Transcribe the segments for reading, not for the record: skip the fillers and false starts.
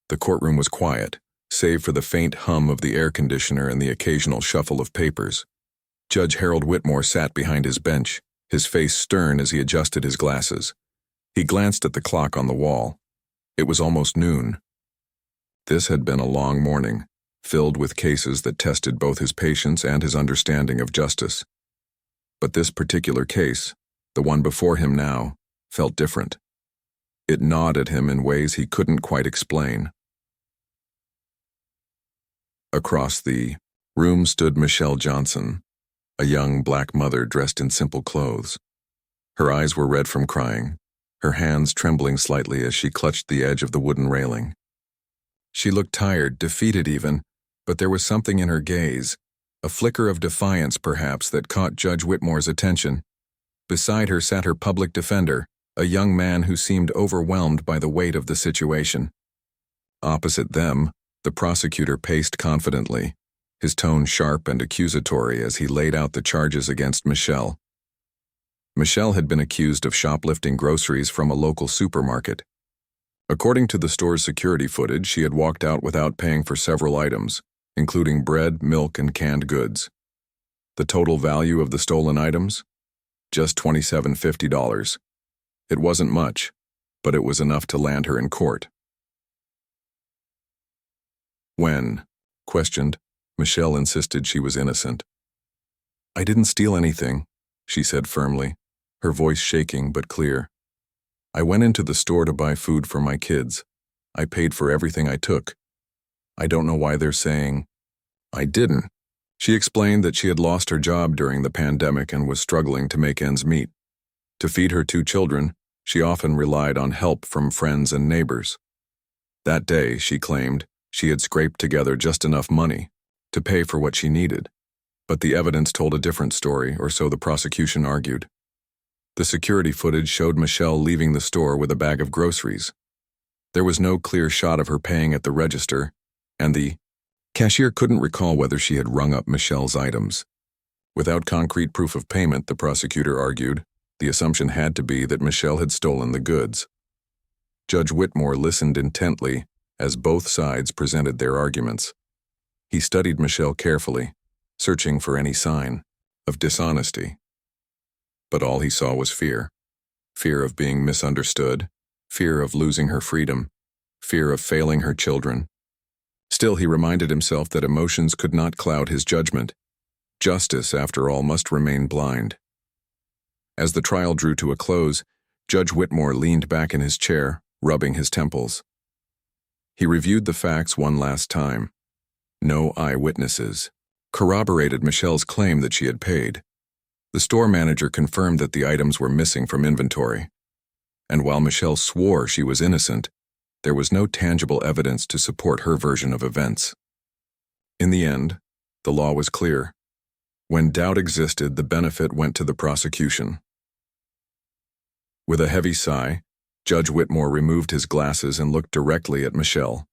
The courtroom was quiet, save for the faint hum of the air conditioner and the occasional shuffle of papers. Judge Harold Whitmore sat behind his bench, his face stern as he adjusted his glasses. He glanced at the clock on the wall. It was almost noon. This had been a long morning, filled with cases that tested both his patience and his understanding of justice. But this particular case, the one before him now, felt different. It gnawed at him in ways he couldn't quite explain. Across the room stood Michelle Johnson, a young black mother dressed in simple clothes. Her eyes were red from crying, her hands trembling slightly as she clutched the edge of the wooden railing. She looked tired, defeated even, but there was something in her gaze, a flicker of defiance perhaps, that caught Judge Whitmore's attention. Beside her sat her public defender, a young man who seemed overwhelmed by the weight of the situation. Opposite them, the prosecutor paced confidently, his tone sharp and accusatory as he laid out the charges against Michelle. Michelle had been accused of shoplifting groceries from a local supermarket. According to the store's security footage, she had walked out without paying for several items, including bread, milk, and canned goods. The total value of the stolen items? Just $27.50. It wasn't much, but it was enough to land her in court. When questioned, Michelle insisted she was innocent. "I didn't steal anything," she said firmly, her voice shaking but clear. "I went into the store to buy food for my kids. I paid for everything I took. I don't know why they're saying I didn't." She explained that she had lost her job during the pandemic and was struggling to make ends meet. To feed her 2 children, she often relied on help from friends and neighbors. That day, she claimed, she had scraped together just enough money to pay for what she needed. But the evidence told a different story, or so the prosecution argued. The security footage showed Michelle leaving the store with a bag of groceries. There was no clear shot of her paying at the register, and the cashier couldn't recall whether she had rung up Michelle's items. Without concrete proof of payment, the prosecutor argued, the assumption had to be that Michelle had stolen the goods. Judge Whitmore listened intently as both sides presented their arguments. He studied Michelle carefully, searching for any sign of dishonesty. But all he saw was fear. Fear of being misunderstood, fear of losing her freedom, fear of failing her children. Still, he reminded himself that emotions could not cloud his judgment. Justice, after all, must remain blind. As the trial drew to a close, Judge Whitmore leaned back in his chair, rubbing his temples. He reviewed the facts one last time. No eyewitnesses corroborated Michelle's claim that she had paid. The store manager confirmed that the items were missing from inventory. And while Michelle swore she was innocent, there was no tangible evidence to support her version of events. In the end, the law was clear. When doubt existed, the benefit went to the prosecution. With a heavy sigh, Judge Whitmore removed his glasses and looked directly at Michelle.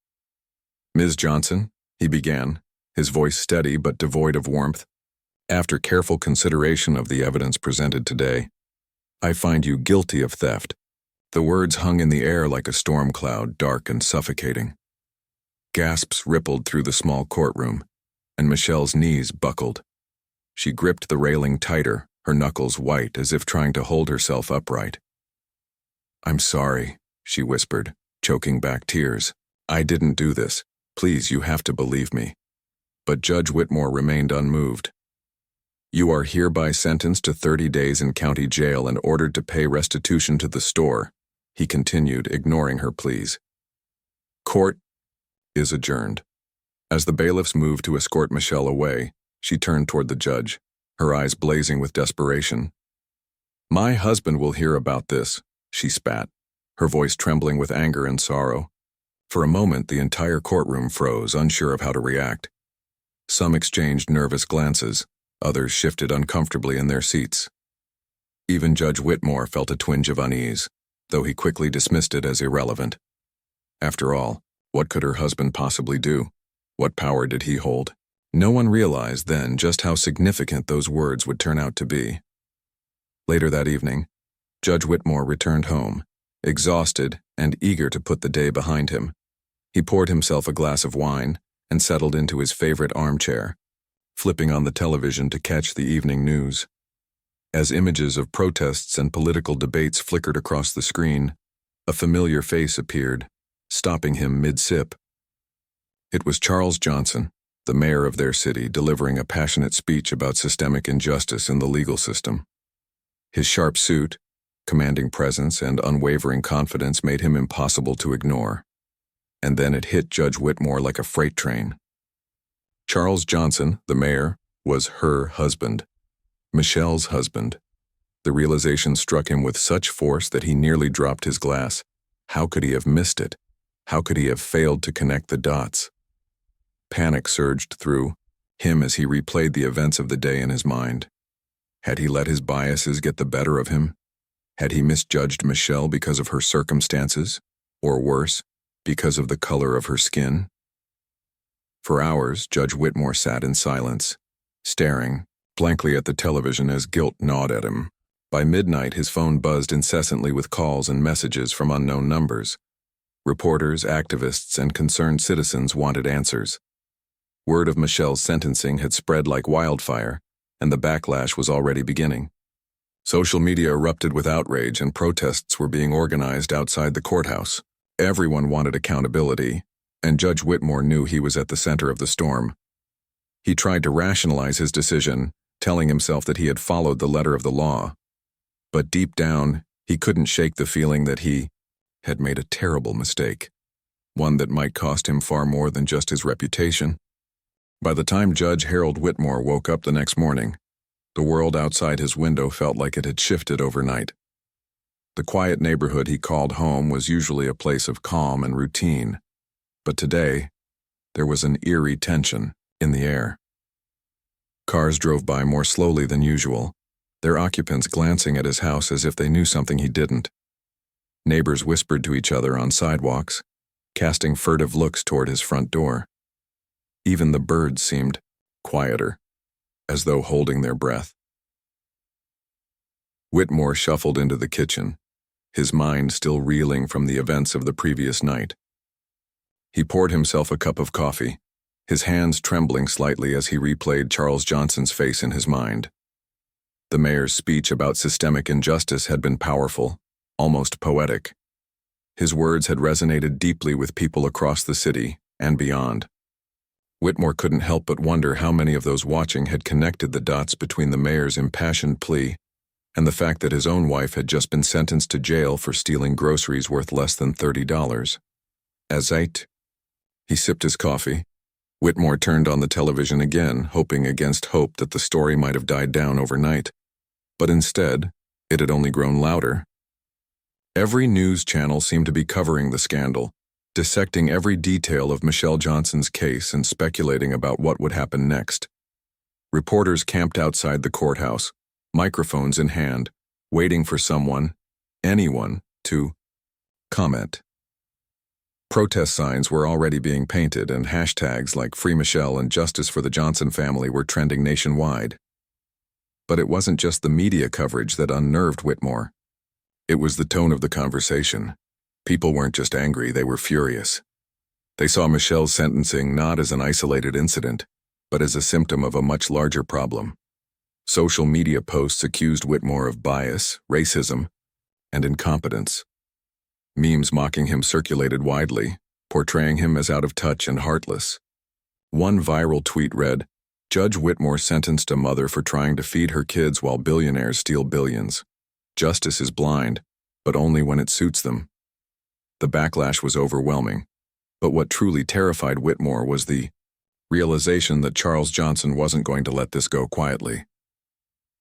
"Ms. Johnson," he began, his voice steady but devoid of warmth, "after careful consideration of the evidence presented today, I find you guilty of theft." The words hung in the air like a storm cloud, dark and suffocating. Gasps rippled through the small courtroom, and Michelle's knees buckled. She gripped the railing tighter, her knuckles white as if trying to hold herself upright. "I'm sorry," she whispered, choking back tears. "I didn't do this. Please, you have to believe me." But Judge Whitmore remained unmoved. "You are hereby sentenced to 30 days in county jail and ordered to pay restitution to the store," he continued, ignoring her pleas. "Court is adjourned." As the bailiffs moved to escort Michelle away, she turned toward the judge, her eyes blazing with desperation. "My husband will hear about this," she spat, her voice trembling with anger and sorrow. For a moment, the entire courtroom froze, unsure of how to react. Some exchanged nervous glances, others shifted uncomfortably in their seats. Even Judge Whitmore felt a twinge of unease, though he quickly dismissed it as irrelevant. After all, what could her husband possibly do? What power did he hold? No one realized then just how significant those words would turn out to be. Later that evening, Judge Whitmore returned home, exhausted and eager to put the day behind him. He poured himself a glass of wine and settled into his favorite armchair, flipping on the television to catch the evening news. As images of protests and political debates flickered across the screen, a familiar face appeared, stopping him mid-sip. It was Charles Johnson, the mayor of their city, delivering a passionate speech about systemic injustice in the legal system. His sharp suit, commanding presence, and unwavering confidence made him impossible to ignore. And then it hit Judge Whitmore like a freight train. Charles Johnson, the mayor, was her husband, Michelle's husband. The realization struck him with such force that he nearly dropped his glass. How could he have missed it? How could he have failed to connect the dots? Panic surged through him as he replayed the events of the day in his mind. Had he let his biases get the better of him? Had he misjudged Michelle because of her circumstances? Or worse, because of the color of her skin? For hours, Judge Whitmore sat in silence, staring blankly at the television as guilt gnawed at him. By midnight, his phone buzzed incessantly with calls and messages from unknown numbers. Reporters, activists, and concerned citizens wanted answers. Word of Michelle's sentencing had spread like wildfire, and the backlash was already beginning. Social media erupted with outrage, and protests were being organized outside the courthouse. Everyone wanted accountability, and Judge Whitmore knew he was at the center of the storm. He tried to rationalize his decision, telling himself that he had followed the letter of the law. But deep down, he couldn't shake the feeling that he had made a terrible mistake, one that might cost him far more than just his reputation. By the time Judge Harold Whitmore woke up the next morning, the world outside his window felt like it had shifted overnight. The quiet neighborhood he called home was usually a place of calm and routine, but today, there was an eerie tension in the air. Cars drove by more slowly than usual, their occupants glancing at his house as if they knew something he didn't. Neighbors whispered to each other on sidewalks, casting furtive looks toward his front door. Even the birds seemed quieter, as though holding their breath. Whitmore shuffled into the kitchen, his mind still reeling from the events of the previous night. He poured himself a cup of coffee, his hands trembling slightly as he replayed Charles Johnson's face in his mind. The mayor's speech about systemic injustice had been powerful, almost poetic. His words had resonated deeply with people across the city and beyond. Whitmore couldn't help but wonder how many of those watching had connected the dots between the mayor's impassioned plea and the fact that his own wife had just been sentenced to jail for stealing groceries worth less than $30. He sipped his coffee. Whitmore turned on the television again, hoping against hope that the story might have died down overnight. But instead, it had only grown louder. Every news channel seemed to be covering the scandal, dissecting every detail of Michelle Johnson's case and speculating about what would happen next. Reporters camped outside the courthouse, microphones in hand, waiting for someone, anyone, to comment. Protest signs were already being painted, and hashtags like Free Michelle and Justice for the Johnson family were trending nationwide. But it wasn't just the media coverage that unnerved Whitmore. It was the tone of the conversation. People weren't just angry, they were furious. They saw Michelle's sentencing not as an isolated incident, but as a symptom of a much larger problem. Social media posts accused Whitmore of bias, racism, and incompetence. Memes mocking him circulated widely, portraying him as out of touch and heartless. One viral tweet read, "Judge Whitmore sentenced a mother for trying to feed her kids while billionaires steal billions. Justice is blind, but only when it suits them." The backlash was overwhelming, but what truly terrified Whitmore was the realization that Charles Johnson wasn't going to let this go quietly.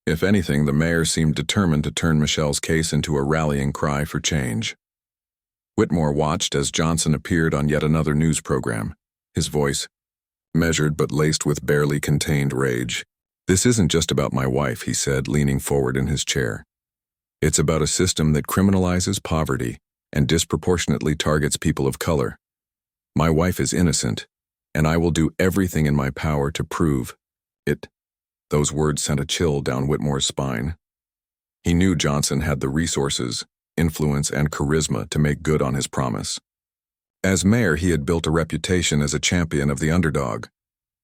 If anything, the mayor seemed determined to turn Michelle's case into a rallying cry for change. Whitmore watched as Johnson appeared on yet another news program, his voice measured but laced with barely contained rage. "This isn't just about my wife," he said, leaning forward in his chair. "It's about a system that criminalizes poverty and disproportionately targets people of color. My wife is innocent, and I will do everything in my power to prove it." Those words sent a chill down Whitmore's spine. He knew Johnson had the resources, influence, and charisma to make good on his promise. As mayor, he had built a reputation as a champion of the underdog,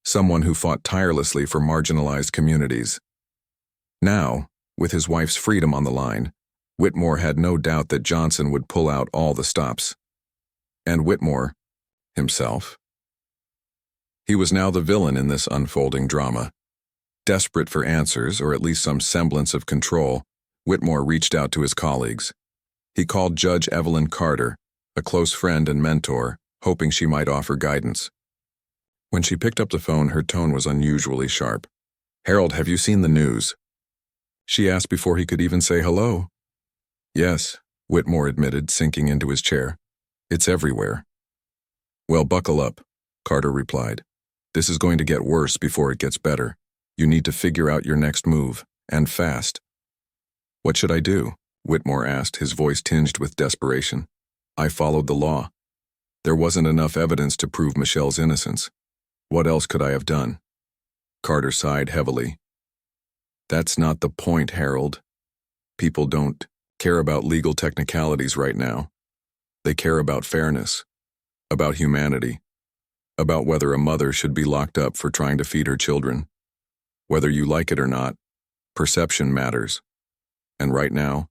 someone who fought tirelessly for marginalized communities. Now, with his wife's freedom on the line, Whitmore had no doubt that Johnson would pull out all the stops. And Whitmore, himself. He was now the villain in this unfolding drama. Desperate for answers, or at least some semblance of control, Whitmore reached out to his colleagues. He called Judge Evelyn Carter, a close friend and mentor, hoping she might offer guidance. When she picked up the phone, her tone was unusually sharp. "Harold, have you seen the news?" she asked before he could even say hello. "Yes," Whitmore admitted, sinking into his chair. "It's everywhere." "Well, buckle up," Carter replied. "This is going to get worse before it gets better. You need to figure out your next move, and fast." "What should I do?" Whitmore asked, his voice tinged with desperation. "I followed the law. There wasn't enough evidence to prove Michelle's innocence. What else could I have done?" Carter sighed heavily. "That's not the point, Harold. People don't care about legal technicalities right now. They care about fairness, about humanity, about whether a mother should be locked up for trying to feed her children. Whether you like it or not, perception matters. And right now,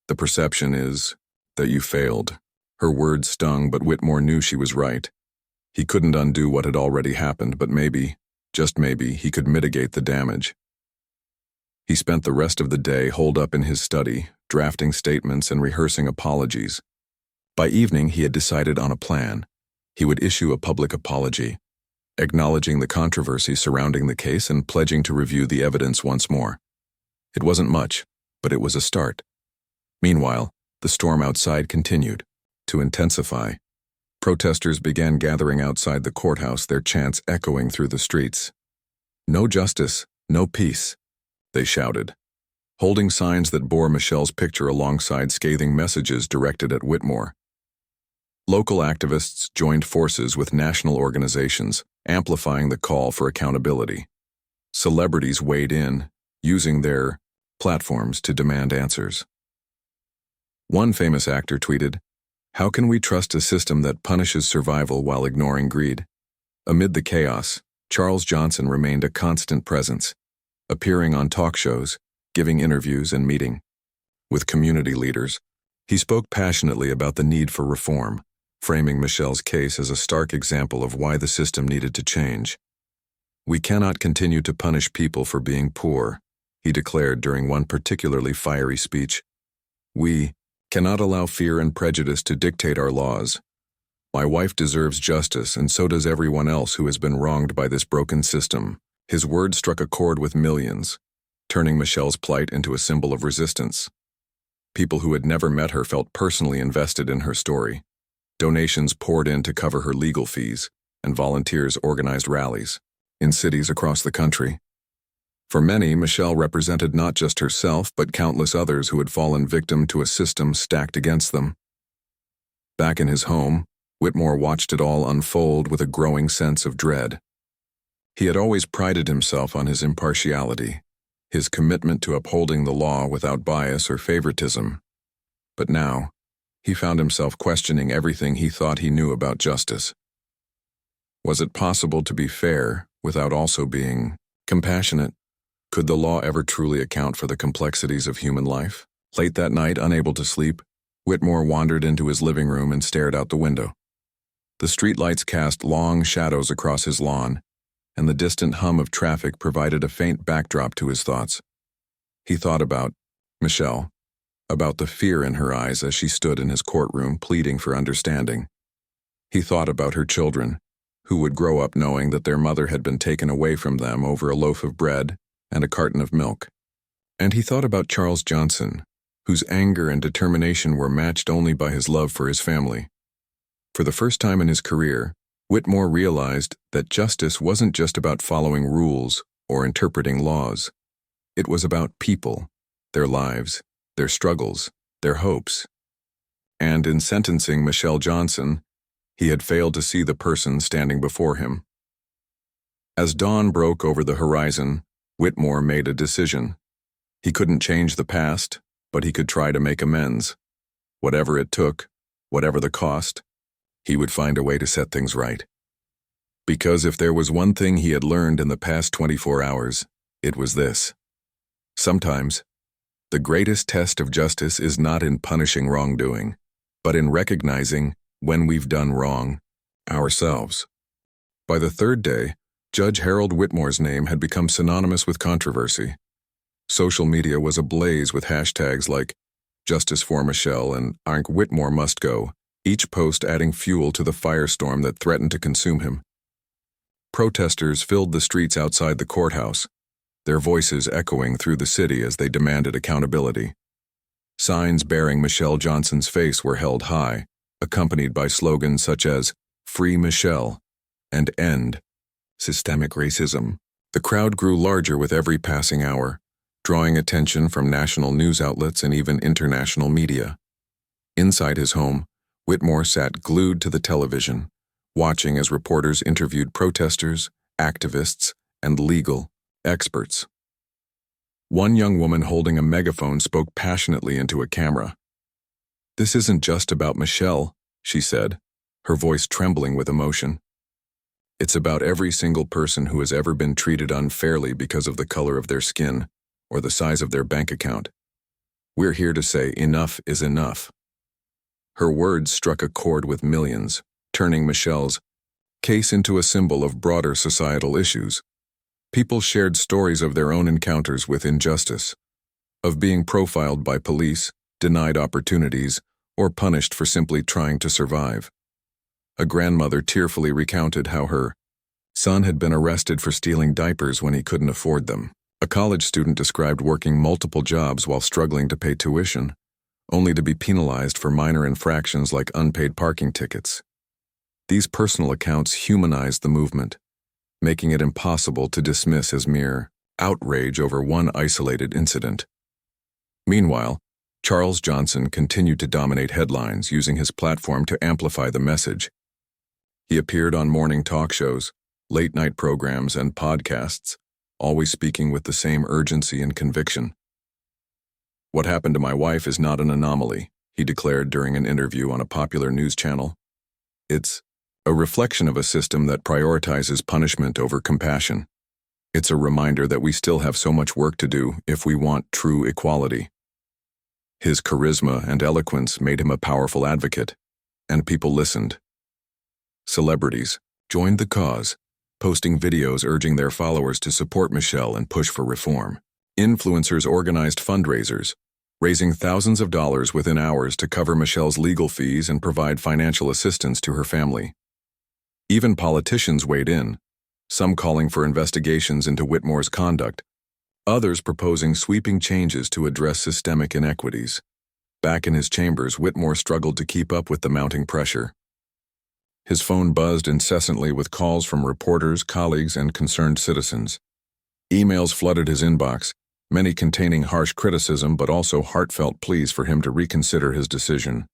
the perception is that you failed." Her words stung, but Whitmore knew she was right. He couldn't undo what had already happened, but maybe, just maybe, he could mitigate the damage. He spent the rest of the day holed up in his study, drafting statements and rehearsing apologies. By evening, he had decided on a plan. He would issue a public apology, acknowledging the controversy surrounding the case and pledging to review the evidence once more. It wasn't much, but it was a start. Meanwhile, the storm outside continued to intensify. Protesters began gathering outside the courthouse, their chants echoing through the streets. "No justice, no peace," they shouted, holding signs that bore Michelle's picture alongside scathing messages directed at Whitmore. Local activists joined forces with national organizations, amplifying the call for accountability. Celebrities weighed in, using their platforms to demand answers. One famous actor tweeted, "How can we trust a system that punishes survival while ignoring greed?" Amid the chaos, Charles Johnson remained a constant presence, appearing on talk shows, giving interviews and meeting with community leaders. He spoke passionately about the need for reform, framing Michelle's case as a stark example of why the system needed to change. "We cannot continue to punish people for being poor," he declared during one particularly fiery speech. "We cannot allow fear and prejudice to dictate our laws. My wife deserves justice, and so does everyone else who has been wronged by this broken system." His words struck a chord with millions, turning Michelle's plight into a symbol of resistance. People who had never met her felt personally invested in her story. Donations poured in to cover her legal fees, and volunteers organized rallies in cities across the country. For many, Michelle represented not just herself, but countless others who had fallen victim to a system stacked against them. Back in his home, Whitmore watched it all unfold with a growing sense of dread. He had always prided himself on his impartiality, his commitment to upholding the law without bias or favoritism. But now, he found himself questioning everything he thought he knew about justice. Was it possible to be fair without also being compassionate? Could the law ever truly account for the complexities of human life? Late that night, unable to sleep, Whitmore wandered into his living room and stared out the window. The streetlights cast long shadows across his lawn, and the distant hum of traffic provided a faint backdrop to his thoughts. He thought about Michelle, about the fear in her eyes as she stood in his courtroom pleading for understanding. He thought about her children, who would grow up knowing that their mother had been taken away from them over a loaf of bread and a carton of milk. And he thought about Charles Johnson, whose anger and determination were matched only by his love for his family. For the first time in his career, Whitmore realized that justice wasn't just about following rules or interpreting laws. It was about people, their lives, their struggles, their hopes. And in sentencing Michelle Johnson, he had failed to see the person standing before him. As dawn broke over the horizon, Whitmore made a decision. He couldn't change the past, but he could try to make amends. Whatever it took, whatever the cost, He would find a way to set things right. Because if there was one thing he had learned in the past 24 hours, it was this. Sometimes, the greatest test of justice is not in punishing wrongdoing, but in recognizing when we've done wrong ourselves. By the third day, Judge Harold Whitmore's name had become synonymous with controversy. Social media was ablaze with hashtags like Justice for Michelle and Arnk Whitmore must go, each post adding fuel to the firestorm that threatened to consume him. Protesters filled the streets outside the courthouse, their voices echoing through the city as they demanded accountability. Signs bearing Michelle Johnson's face were held high, accompanied by slogans such as "Free Michelle" and "End Systemic Racism." The crowd grew larger with every passing hour, drawing attention from national news outlets and even international media. Inside his home, Whitmore sat glued to the television, watching as reporters interviewed protesters, activists, and legal experts. One young woman holding a megaphone spoke passionately into a camera. "This isn't just about Michelle," she said, her voice trembling with emotion. "It's about every single person who has ever been treated unfairly because of the color of their skin or the size of their bank account. We're here to say enough is enough." Her words struck a chord with millions, turning Michelle's case into a symbol of broader societal issues. People shared stories of their own encounters with injustice, of being profiled by police, denied opportunities, or punished for simply trying to survive. A grandmother tearfully recounted how her son had been arrested for stealing diapers when he couldn't afford them. A college student described working multiple jobs while struggling to pay tuition, only to be penalized for minor infractions like unpaid parking tickets. These personal accounts humanized the movement, making it impossible to dismiss as mere outrage over one isolated incident. Meanwhile, Charles Johnson continued to dominate headlines, using his platform to amplify the message. He appeared on morning talk shows, late-night programs, and podcasts, always speaking with the same urgency and conviction. "What happened to my wife is not an anomaly," he declared during an interview on a popular news channel. "It's a reflection of a system that prioritizes punishment over compassion. It's a reminder that we still have so much work to do if we want true equality." His charisma and eloquence made him a powerful advocate, and people listened. Celebrities joined the cause, posting videos urging their followers to support Michelle and push for reform. Influencers organized fundraisers, raising thousands of dollars within hours to cover Michelle's legal fees and provide financial assistance to her family. Even politicians weighed in, some calling for investigations into Whitmore's conduct, others proposing sweeping changes to address systemic inequities. Back in his chambers, Whitmore struggled to keep up with the mounting pressure. His phone buzzed incessantly with calls from reporters, colleagues, and concerned citizens. Emails flooded his inbox, many containing harsh criticism but also heartfelt pleas for him to reconsider his decision.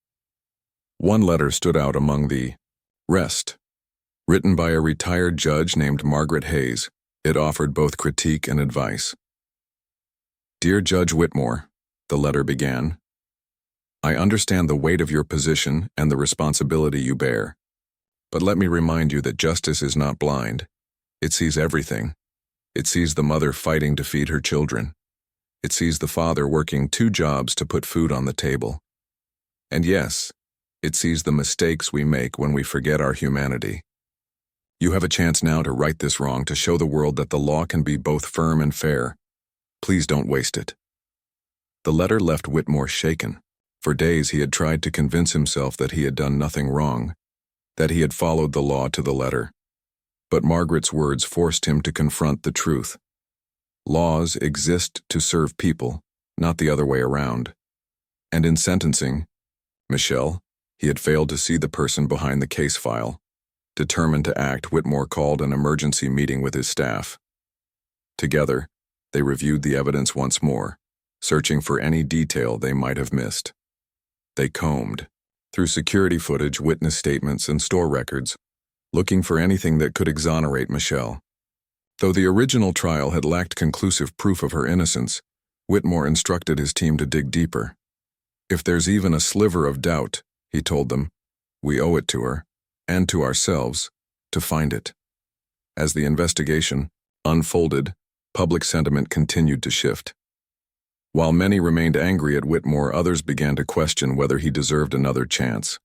One letter stood out among the rest. Written by a retired judge named Margaret Hayes, it offered both critique and advice. "Dear Judge Whitmore," the letter began, "I understand the weight of your position and the responsibility you bear. But let me remind you that justice is not blind. It sees everything. It sees the mother fighting to feed her children. It sees the father working 2 jobs to put food on the table. And yes, it sees the mistakes we make when we forget our humanity. You have a chance now to right this wrong, to show the world that the law can be both firm and fair. Please don't waste it." The letter left Whitmore shaken. For days he had tried to convince himself that he had done nothing wrong, that he had followed the law to the letter. But Margaret's words forced him to confront the truth. Laws exist to serve people, not the other way around. And in sentencing Michelle, he had failed to see the person behind the case file. Determined to act, Whitmore called an emergency meeting with his staff. Together, they reviewed the evidence once more, searching for any detail they might have missed. They combed through security footage, witness statements, and store records, looking for anything that could exonerate Michelle. Though the original trial had lacked conclusive proof of her innocence, Whitmore instructed his team to dig deeper. "If there's even a sliver of doubt," he told them, "we owe it to her. and to ourselves, to find it. As the investigation unfolded, public sentiment continued to shift. While many remained angry at Whitmore, others began to question whether he deserved another chance.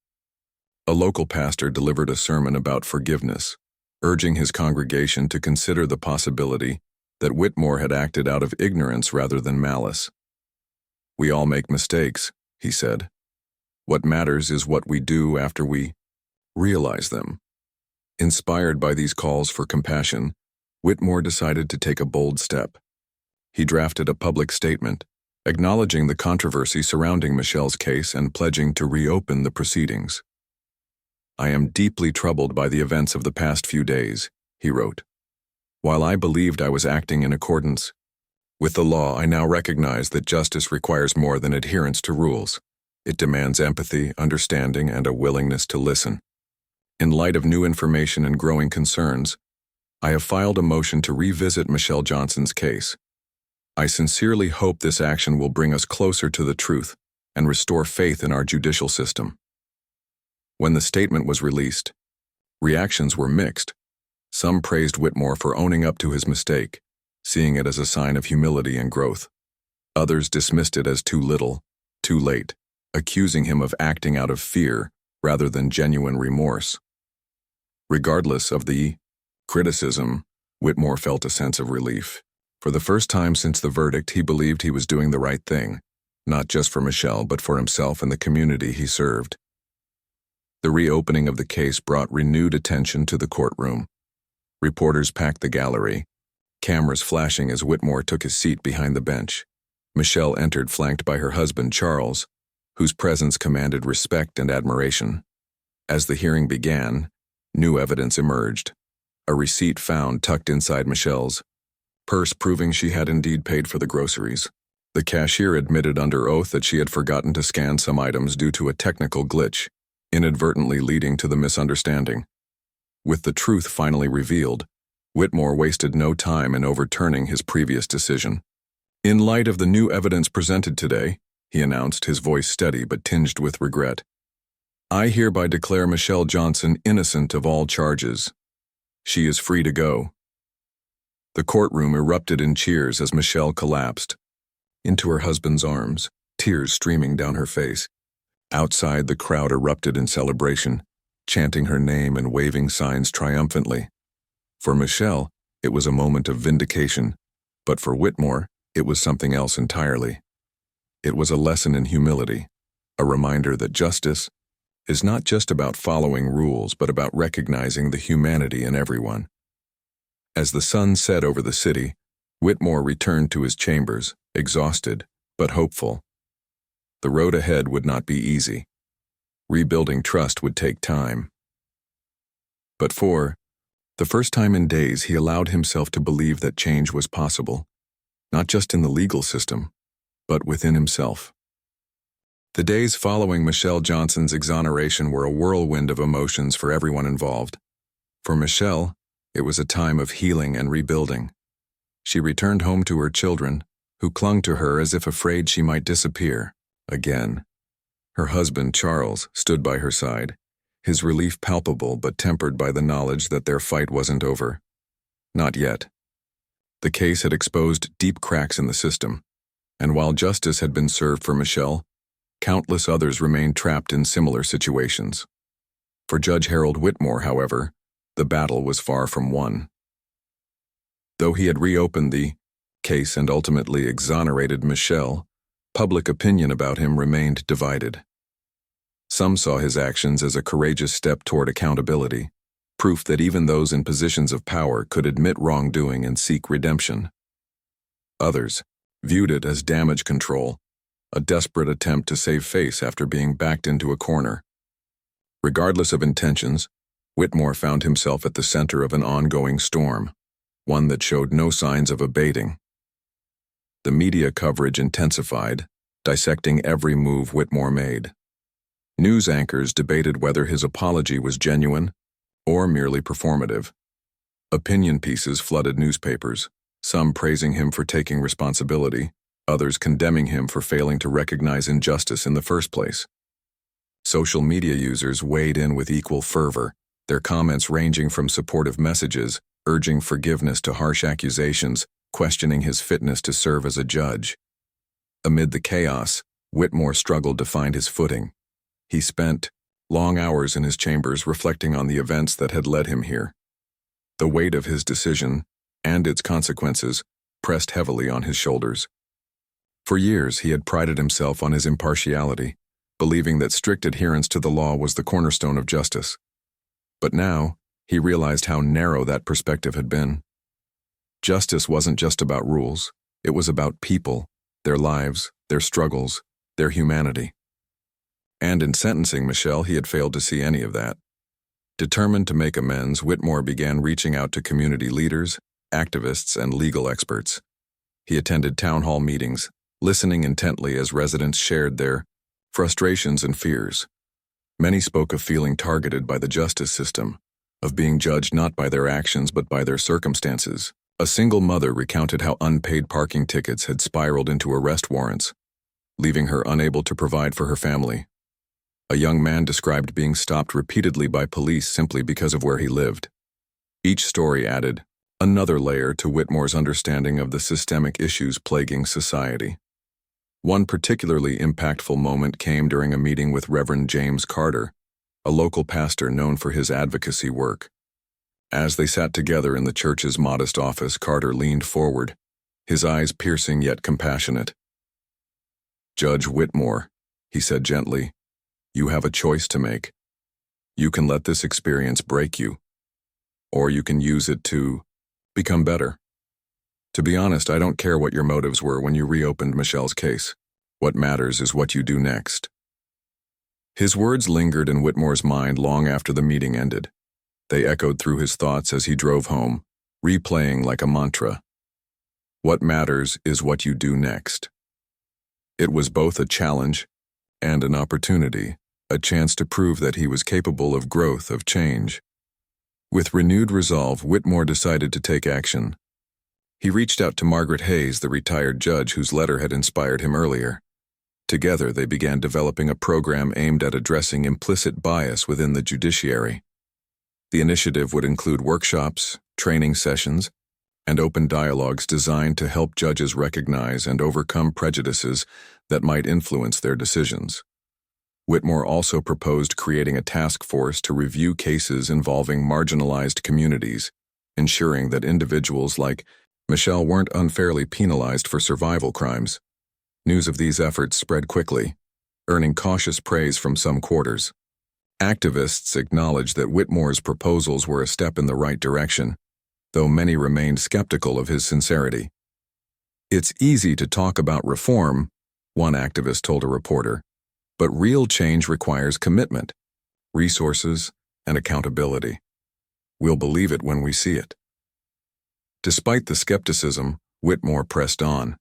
A local pastor delivered a sermon about forgiveness, urging his congregation to consider the possibility that Whitmore had acted out of ignorance rather than malice. "We all make mistakes," he said. "What matters is what we do after we realize them." Inspired by these calls for compassion, Whitmore decided to take a bold step. He drafted a public statement, acknowledging the controversy surrounding Michelle's case and pledging to reopen the proceedings. "I am deeply troubled by the events of the past few days," he wrote. "While I believed I was acting in accordance with the law, I now recognize that justice requires more than adherence to rules. It demands empathy, understanding, and a willingness to listen. In light of new information and growing concerns, I have filed a motion to revisit Michelle Johnson's case. I sincerely hope this action will bring us closer to the truth and restore faith in our judicial system." When the statement was released, reactions were mixed. Some praised Whitmore for owning up to his mistake, seeing it as a sign of humility and growth. Others dismissed it as too little, too late, accusing him of acting out of fear rather than genuine remorse. Regardless of the criticism, Whitmore felt a sense of relief. For the first time since the verdict, he believed he was doing the right thing, not just for Michelle, but for himself and the community he served. The reopening of the case brought renewed attention to the courtroom. Reporters packed the gallery, cameras flashing as Whitmore took his seat behind the bench. Michelle entered, flanked by her husband, Charles, whose presence commanded respect and admiration. As the hearing began, new evidence emerged. A receipt found tucked inside Michelle's purse proving she had indeed paid for the groceries. The cashier admitted under oath that she had forgotten to scan some items due to a technical glitch, inadvertently leading to the misunderstanding. With the truth finally revealed, Whitmore wasted no time in overturning his previous decision. "In light of the new evidence presented today," he announced, his voice steady but tinged with regret, "I hereby declare Michelle Johnson innocent of all charges. She is free to go." The courtroom erupted in cheers as Michelle collapsed into her husband's arms, tears streaming down her face. Outside, the crowd erupted in celebration, chanting her name and waving signs triumphantly. For Michelle, it was a moment of vindication, but for Whitmore, it was something else entirely. It was a lesson in humility, a reminder that justice is not just about following rules, but about recognizing the humanity in everyone. As the sun set over the city, Whitmore returned to his chambers, exhausted but hopeful. The road ahead would not be easy. Rebuilding trust would take time. But for the first time in days, he allowed himself to believe that change was possible, not just in the legal system, but within himself. The days following Michelle Johnson's exoneration were a whirlwind of emotions for everyone involved. For Michelle, it was a time of healing and rebuilding. She returned home to her children, who clung to her as if afraid she might disappear again. Her husband, Charles, stood by her side, his relief palpable but tempered by the knowledge that their fight wasn't over. Not yet. The case had exposed deep cracks in the system, and while justice had been served for Michelle, countless others remained trapped in similar situations. For Judge Harold Whitmore, however, the battle was far from won. Though he had reopened the case and ultimately exonerated Michelle, public opinion about him remained divided. Some saw his actions as a courageous step toward accountability, proof that even those in positions of power could admit wrongdoing and seek redemption. Others viewed it as damage control, a desperate attempt to save face after being backed into a corner. Regardless of intentions, Whitmore found himself at the center of an ongoing storm, one that showed no signs of abating. The media coverage intensified, dissecting every move Whitmore made. News anchors debated whether his apology was genuine or merely performative. Opinion pieces flooded newspapers, some praising him for taking responsibility, others condemning him for failing to recognize injustice in the first place. Social media users weighed in with equal fervor, their comments ranging from supportive messages, urging forgiveness to harsh accusations, questioning his fitness to serve as a judge. Amid the chaos, Whitmore struggled to find his footing. He spent long hours in his chambers reflecting on the events that had led him here. The weight of his decision, and its consequences, pressed heavily on his shoulders. For years, he had prided himself on his impartiality, believing that strict adherence to the law was the cornerstone of justice. But now, he realized how narrow that perspective had been. Justice wasn't just about rules, it was about people, their lives, their struggles, their humanity. And in sentencing Michelle, he had failed to see any of that. Determined to make amends, Whitmore began reaching out to community leaders, activists, and legal experts. He attended town hall meetings, listening intently as residents shared their frustrations and fears. Many spoke of feeling targeted by the justice system, of being judged not by their actions but by their circumstances. A single mother recounted how unpaid parking tickets had spiraled into arrest warrants, leaving her unable to provide for her family. A young man described being stopped repeatedly by police simply because of where he lived. Each story added another layer to Whitmore's understanding of the systemic issues plaguing society. One particularly impactful moment came during a meeting with Reverend James Carter, a local pastor known for his advocacy work. As they sat together in the church's modest office, Carter leaned forward, his eyes piercing yet compassionate. "Judge Whitmore," he said gently, "you have a choice to make. You can let this experience break you, or you can use it to become better. To be honest, I don't care what your motives were when you reopened Michelle's case. What matters is what you do next." His words lingered in Whitmore's mind long after the meeting ended. They echoed through his thoughts as he drove home, replaying like a mantra. What matters is what you do next. It was both a challenge and an opportunity, a chance to prove that he was capable of growth, of change. With renewed resolve, Whitmore decided to take action. He reached out to Margaret Hayes, the retired judge whose letter had inspired him earlier. Together, they began developing a program aimed at addressing implicit bias within the judiciary. The initiative would include workshops, training sessions, and open dialogues designed to help judges recognize and overcome prejudices that might influence their decisions. Whitmore also proposed creating a task force to review cases involving marginalized communities, ensuring that individuals like Michelle weren't unfairly penalized for survival crimes. News of these efforts spread quickly, earning cautious praise from some quarters. Activists acknowledged that Whitmore's proposals were a step in the right direction, though many remained skeptical of his sincerity. "It's easy to talk about reform," one activist told a reporter, "but real change requires commitment, resources, and accountability. We'll believe it when we see it." Despite the skepticism, Whitmore pressed on.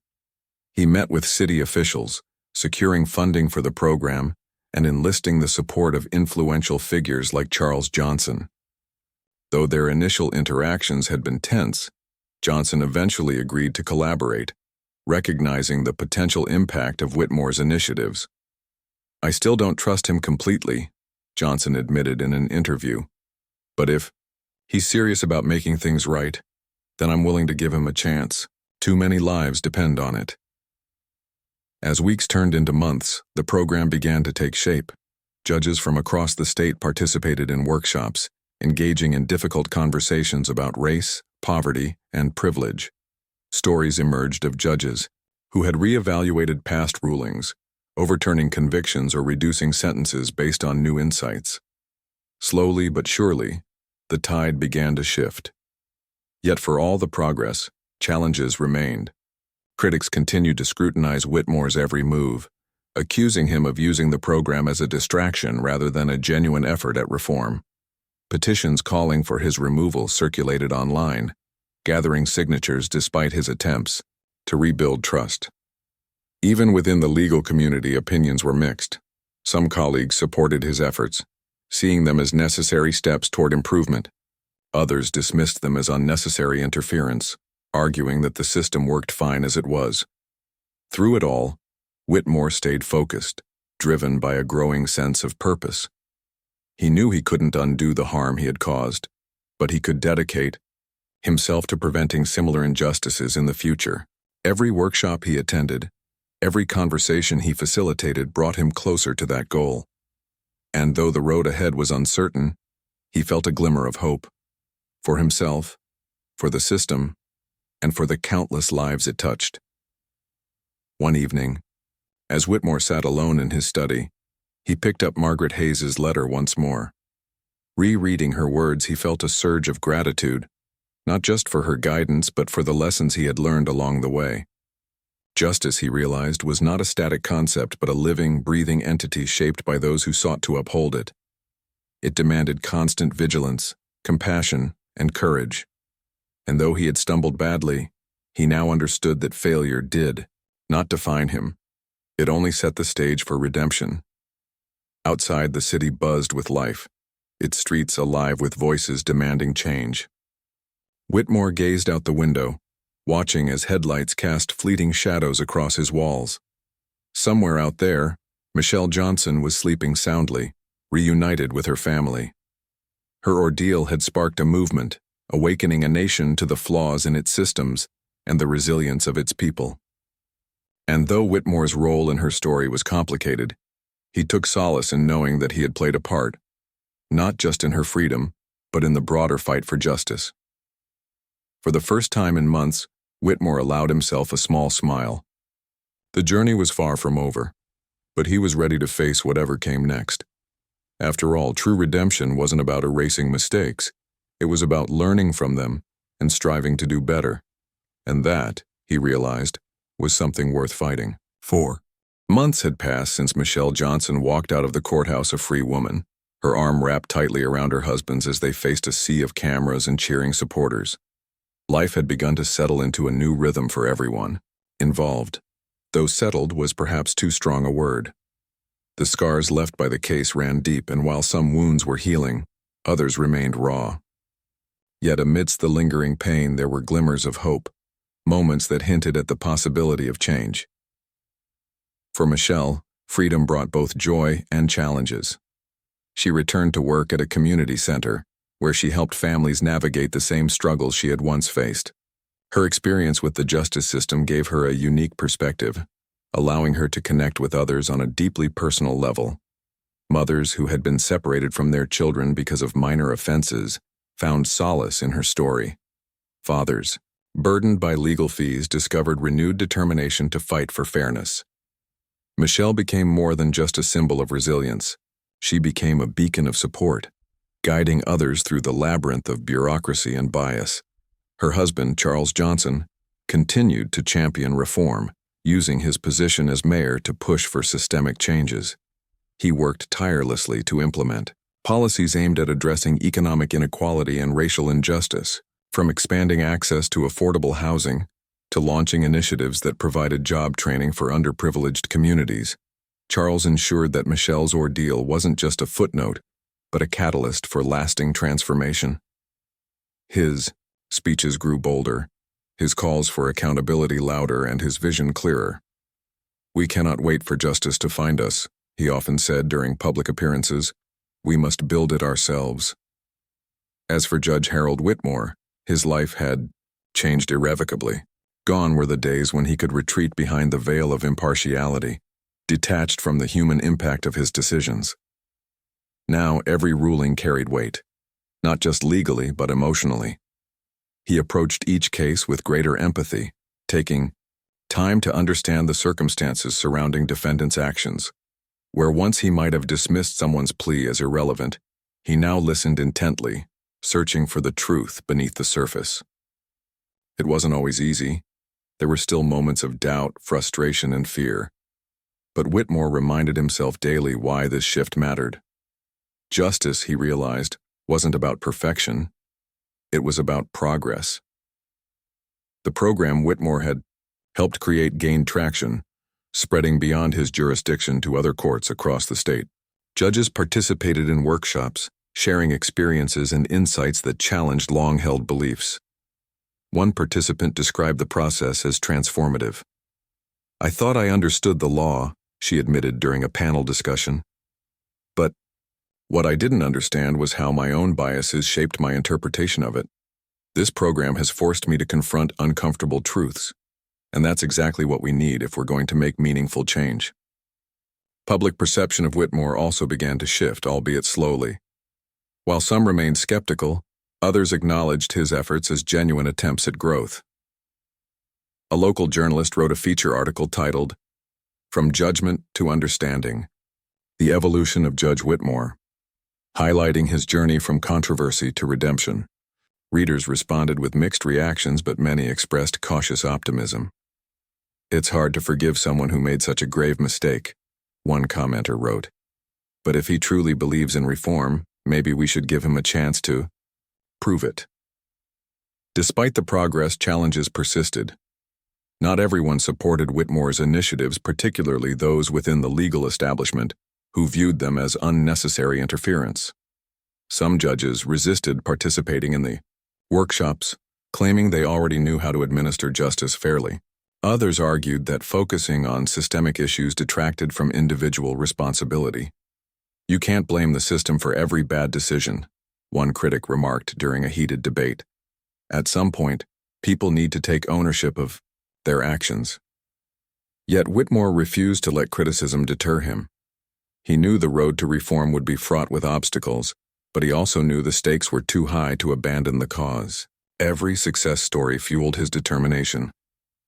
He met with city officials, securing funding for the program and enlisting the support of influential figures like Charles Johnson. Though their initial interactions had been tense, Johnson eventually agreed to collaborate, recognizing the potential impact of Whitmore's initiatives. "I still don't trust him completely," Johnson admitted in an interview. "But if he's serious about making things right, then I'm willing to give him a chance. Too many lives depend on it." As weeks turned into months, the program began to take shape. Judges from across the state participated in workshops, engaging in difficult conversations about race, poverty, and privilege. Stories emerged of judges who had reevaluated past rulings, overturning convictions or reducing sentences based on new insights. Slowly but surely, the tide began to shift. Yet for all the progress, challenges remained. Critics continued to scrutinize Whitmore's every move, accusing him of using the program as a distraction rather than a genuine effort at reform. Petitions calling for his removal circulated online, gathering signatures despite his attempts to rebuild trust. Even within the legal community, opinions were mixed. Some colleagues supported his efforts, seeing them as necessary steps toward improvement. Others dismissed them as unnecessary interference, arguing that the system worked fine as it was. Through it all, Whitmore stayed focused, driven by a growing sense of purpose. He knew he couldn't undo the harm he had caused, but he could dedicate himself to preventing similar injustices in the future. Every workshop he attended, every conversation he facilitated brought him closer to that goal. And though the road ahead was uncertain, he felt a glimmer of hope. For himself, for the system, and for the countless lives it touched. One evening, as Whitmore sat alone in his study, he picked up Margaret Hayes's letter once more. Rereading her words, he felt a surge of gratitude, not just for her guidance but for the lessons he had learned along the way. Justice, he realized, was not a static concept but a living, breathing entity shaped by those who sought to uphold it. It demanded constant vigilance, compassion, and courage. And though he had stumbled badly, he now understood that failure did not define him. It only set the stage for redemption. Outside, the city buzzed with life, its streets alive with voices demanding change. Whitmore gazed out the window, watching as headlights cast fleeting shadows across his walls. Somewhere out there, Michelle Johnson was sleeping soundly, reunited with her family. Her ordeal had sparked a movement, awakening a nation to the flaws in its systems and the resilience of its people. And though Whitmore's role in her story was complicated, he took solace in knowing that he had played a part, not just in her freedom, but in the broader fight for justice. For the first time in months, Whitmore allowed himself a small smile. The journey was far from over, but he was ready to face whatever came next. After all, true redemption wasn't about erasing mistakes. It was about learning from them and striving to do better. And that, he realized, was something worth fighting for. Months had passed since Michelle Johnson walked out of the courthouse a free woman, her arm wrapped tightly around her husband's as they faced a sea of cameras and cheering supporters. Life had begun to settle into a new rhythm for everyone involved, though settled was perhaps too strong a word. The scars left by the case ran deep, and while some wounds were healing, others remained raw. Yet amidst the lingering pain there were glimmers of hope, moments that hinted at the possibility of change. For Michelle, freedom brought both joy and challenges. She returned to work at a community center, where she helped families navigate the same struggles she had once faced. Her experience with the justice system gave her a unique perspective, allowing her to connect with others on a deeply personal level. Mothers who had been separated from their children because of minor offenses found solace in her story. Fathers, burdened by legal fees, discovered renewed determination to fight for fairness. Michelle became more than just a symbol of resilience. She became a beacon of support, guiding others through the labyrinth of bureaucracy and bias. Her husband, Charles Johnson, continued to champion reform, using his position as mayor to push for systemic changes. He worked tirelessly to implement policies aimed at addressing economic inequality and racial injustice, from expanding access to affordable housing to launching initiatives that provided job training for underprivileged communities. Charles ensured that Michelle's ordeal wasn't just a footnote, but a catalyst for lasting transformation. His speeches grew bolder, his calls for accountability louder, and his vision clearer. "We cannot wait for justice to find us," he often said during public appearances. "We must build it ourselves." As for Judge Harold Whitmore, his life had changed irrevocably. Gone were the days when he could retreat behind the veil of impartiality, detached from the human impact of his decisions. Now every ruling carried weight, not just legally but emotionally. He approached each case with greater empathy, taking time to understand the circumstances surrounding defendants' actions. Where once he might have dismissed someone's plea as irrelevant, he now listened intently, searching for the truth beneath the surface. It wasn't always easy. There were still moments of doubt, frustration, and fear. But Whitmore reminded himself daily why this shift mattered. Justice, he realized, wasn't about perfection. It was about progress. The program Whitmore had helped create gained traction, spreading beyond his jurisdiction to other courts across the state. Judges participated in workshops, sharing experiences and insights that challenged long-held beliefs. One participant described the process as transformative. "I thought I understood the law," she admitted during a panel discussion. "But What I didn't understand was how my own biases shaped my interpretation of it. This program has forced me to confront uncomfortable truths, and that's exactly what we need if we're going to make meaningful change. Public perception of Whitmore also began to shift, albeit slowly. While some remained skeptical, others acknowledged his efforts as genuine attempts at growth. A local journalist wrote a feature article titled, "From Judgment to Understanding: The Evolution of Judge Whitmore," highlighting his journey from controversy to redemption. Readers responded with mixed reactions, but many expressed cautious optimism. "It's hard to forgive someone who made such a grave mistake," one commenter wrote. "But if he truly believes in reform, maybe we should give him a chance to prove it." Despite the progress, challenges persisted. Not everyone supported Whitmore's initiatives, particularly those within the legal establishment, who viewed them as unnecessary interference. Some judges resisted participating in the workshops, claiming they already knew how to administer justice fairly. Others argued that focusing on systemic issues detracted from individual responsibility. "You can't blame the system for every bad decision," one critic remarked during a heated debate. "At some point, people need to take ownership of their actions." Yet Whitmore refused to let criticism deter him. He knew the road to reform would be fraught with obstacles, but he also knew the stakes were too high to abandon the cause. Every success story fueled his determination.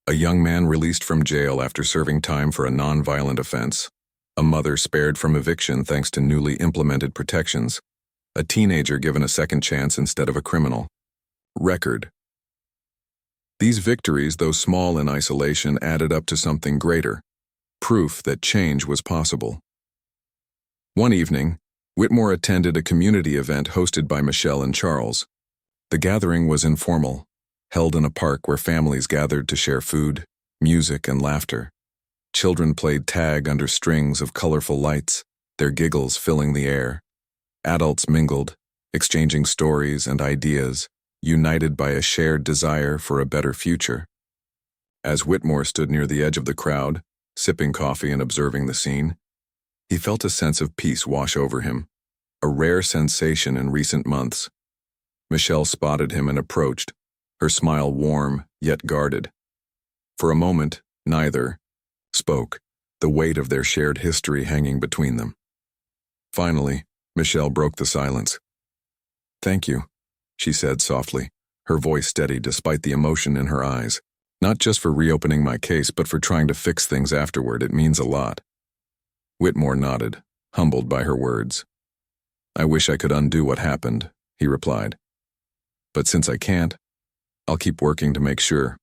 A young man released from jail after serving time for a non-violent offense. A mother spared from eviction thanks to newly implemented protections. A teenager given a second chance instead of a criminal record. These victories, though small in isolation, added up to something greater: proof that change was possible. One evening, Whitmore attended a community event hosted by Michelle and Charles. The gathering was informal, held in a park where families gathered to share food, music, and laughter. Children played tag under strings of colorful lights, their giggles filling the air. Adults mingled, exchanging stories and ideas, united by a shared desire for a better future. As Whitmore stood near the edge of the crowd, sipping coffee and observing the scene, he felt a sense of peace wash over him, a rare sensation in recent months. Michelle spotted him and approached, her smile warm yet guarded. For a moment, neither spoke, the weight of their shared history hanging between them. Finally, Michelle broke the silence. "Thank you," she said softly, her voice steady despite the emotion in her eyes. "Not just for reopening my case, but for trying to fix things afterward. It means a lot." Whitmore nodded, humbled by her words. "I wish I could undo what happened," he replied. "But since I can't, I'll keep working to make sure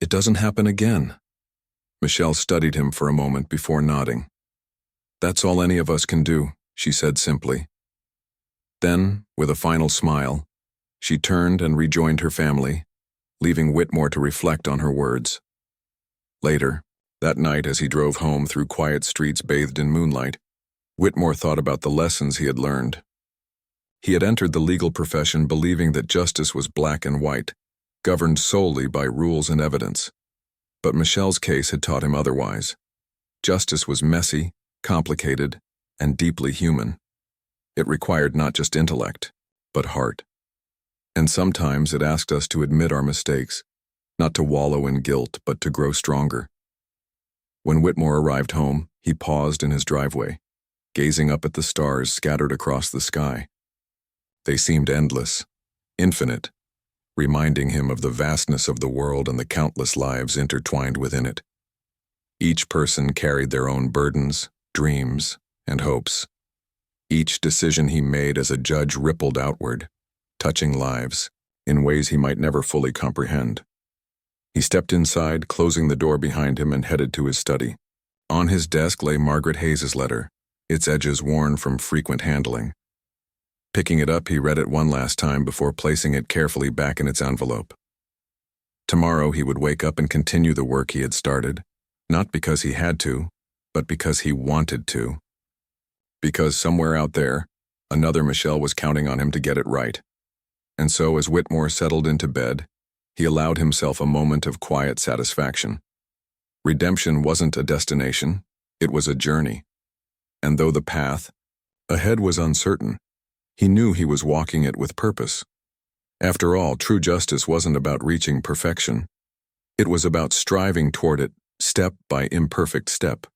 it doesn't happen again." Michelle studied him for a moment before nodding. "That's all any of us can do," she said simply. Then, with a final smile, she turned and rejoined her family, leaving Whitmore to reflect on her words. Later, that night as he drove home through quiet streets bathed in moonlight, Whitmore thought about the lessons he had learned. He had entered the legal profession believing that justice was black and white, governed solely by rules and evidence. But Michelle's case had taught him otherwise. Justice was messy, complicated, and deeply human. It required not just intellect, but heart. And sometimes it asked us to admit our mistakes, not to wallow in guilt, but to grow stronger. When Whitmore arrived home, he paused in his driveway, gazing up at the stars scattered across the sky. They seemed endless, infinite, reminding him of the vastness of the world and the countless lives intertwined within it. Each person carried their own burdens, dreams, and hopes. Each decision he made as a judge rippled outward, touching lives in ways he might never fully comprehend. He stepped inside, closing the door behind him, and headed to his study. On his desk lay Margaret Hayes' letter, its edges worn from frequent handling. Picking it up, he read it one last time before placing it carefully back in its envelope. Tomorrow he would wake up and continue the work he had started, not because he had to, but because he wanted to. Because somewhere out there, another Michelle was counting on him to get it right. And so as Whitmore settled into bed, he allowed himself a moment of quiet satisfaction. Redemption wasn't a destination, it was a journey. And though the path, Ahead was uncertain. He knew he was walking it with purpose. After all, true justice wasn't about reaching perfection. It was about striving toward it, step by imperfect step.